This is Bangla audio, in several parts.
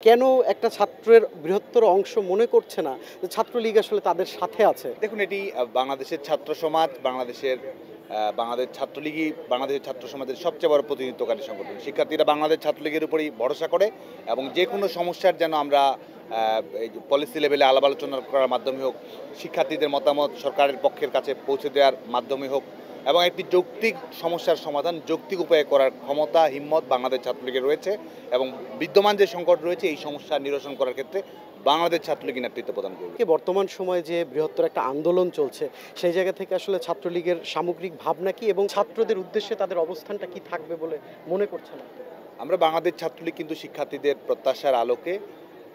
কেন একটা ছাত্রের বৃহত্তর অংশ মনে করছে না যে ছাত্রলীগ আসলে তাদের সাথে আছে? দেখুন এটি বাংলাদেশের ছাত্র সমাজ, বাংলাদেশ ছাত্রলীগই বাংলাদেশের ছাত্র সমাজের সবচেয়ে বড় প্রতিনিধিত্বকারী সংগঠন। শিক্ষার্থীরা বাংলাদেশ ছাত্রলীগের উপরেই ভরসা করে এবং যে কোনো সমস্যার যেন আমরা এই যে পলিসি লেভেলে আলাপ আলোচনা করার মাধ্যমে হোক, শিক্ষার্থীদের মতামত সরকারের পক্ষের কাছে পৌঁছে দেওয়ার মাধ্যমে হোক এবং একটি যৌক্তিক সমস্যার সমাধান যৌক্তিক উপায়ে করার ক্ষমতা, হিম্মত বাংলাদেশ ছাত্রলীগের রয়েছে এবং বিদ্যমান যে সংকট রয়েছে এই সমস্যা নিরসন করার ক্ষেত্রে বাংলাদেশ ছাত্রলীগই নেতৃত্ব প্রদান করবে। বর্তমান সময়ে যে বৃহত্তর একটা আন্দোলন চলছে সেই জায়গা থেকে আসলে ছাত্রলীগের সামগ্রিক ভাবনা কি এবং ছাত্রদের উদ্দেশ্যে তাদের অবস্থানটা কি থাকবে বলে মনে করছেন? আমরা বাংলাদেশ ছাত্রলীগ কিন্তু শিক্ষার্থীদের প্রত্যাশার আলোকে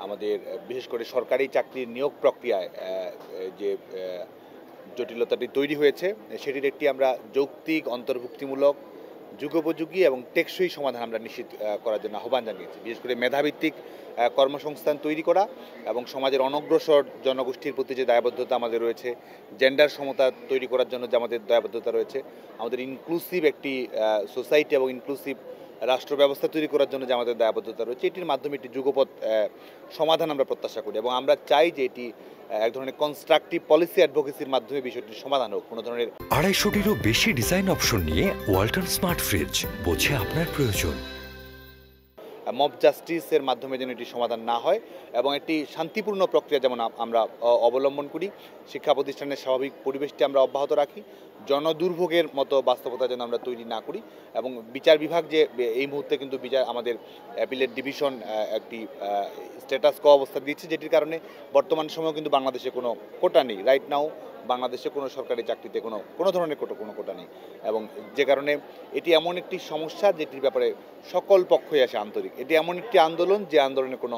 আমাদের বিশেষ করে সরকারি চাকরির নিয়োগ প্রক্রিয়ায় যে জটিলতাটি তৈরি হয়েছে সেটির একটি আমরা যৌক্তিক, অন্তর্ভুক্তিমূলক, যুগোপযোগী এবং টেকসই সমাধান আমরা নিশ্চিত করার জন্য আহ্বান জানিয়েছি। বিশেষ করে মেধাভিত্তিক কর্মসংস্থান তৈরি করা এবং সমাজের অনগ্রসর জনগোষ্ঠীর প্রতি যে দায়বদ্ধতা আমাদের রয়েছে, জেন্ডার সমতা তৈরি করার জন্য যে আমাদের দায়বদ্ধতা রয়েছে, আমাদের ইনক্লুসিভ একটি সোসাইটি এবং ইনক্লুসিভ রাষ্ট্র ব্যবস্থা তৈরি করার জন্য যে আমাদের দায়বদ্ধতা রয়েছে, এটির মাধ্যমে একটি যুগপৎ সমাধান আমরা প্রত্যাশা করি এবং আমরা চাই যে এটি এক ধরনের কনস্ট্রাকটিভ পলিসি অ্যাডভোকেসির মাধ্যমে বিষয়টির সমাধান হোক। কোনো ধরনের 250টিরও বেশি ডিজাইন অপশন নিয়ে ওয়ালটন স্মার্ট ফ্রিজ, বোঝে আপনার প্রয়োজন। মব জাস্টিসের মাধ্যমে যেন এটি সমাধান না হয় এবং একটি শান্তিপূর্ণ প্রক্রিয়া যেমন আমরা অবলম্বন করি, শিক্ষা প্রতিষ্ঠানের স্বাভাবিক পরিবেশটি আমরা অব্যাহত রাখি, জনদুর্ভোগের মতো বাস্তবতা যেন আমরা তৈরি না করি এবং বিচার বিভাগ যে এই মুহূর্তে কিন্তু আমাদের অ্যাপিলেট ডিভিশন একটি স্ট্যাটাস কো অবস্থা দিচ্ছে, যেটির কারণে বর্তমান সময়েও কিন্তু বাংলাদেশে কোনো কোটা নেই। রাইট নাও বাংলাদেশে কোনো সরকারি চাকরিতে কোনো ধরনের কোনো কোটা নেই এবং যে কারণে এটি এমন একটি সমস্যা যেটির ব্যাপারে সকল পক্ষই আসে আন্তরিক। এটি এমন একটি আন্দোলন যে আন্দোলনে কোনো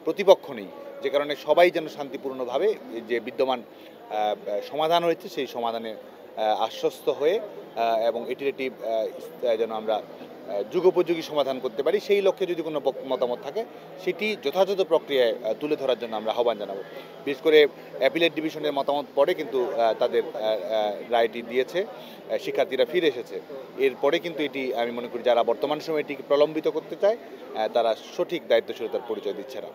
প্রতিপক্ষ নেই, যে কারণে সবাই যেন শান্তিপূর্ণভাবে যে বিদ্যমান সমাধান হয়েছে সেই সমাধানে আশ্বস্ত হয়ে এবং এটির একটি যেন আমরা যুগোপযোগী সমাধান করতে পারি, সেই লক্ষ্যে যদি কোনো মতামত থাকে সেটি যথাযথ প্রক্রিয়ায় তুলে ধরার জন্য আমরা আহ্বান জানাবো। বিশেষ করে অ্যাপিলেট ডিভিশনের মতামত পরে কিন্তু তাদের রায়টি দিয়েছে, শিক্ষার্থীরা ফিরে এসেছে। এরপরে কিন্তু এটি আমি মনে করি যারা বর্তমান সময়ে এটিকে প্রলম্বিত করতে চায় তারা সঠিক দায়িত্বশীলতার পরিচয় দিচ্ছে না।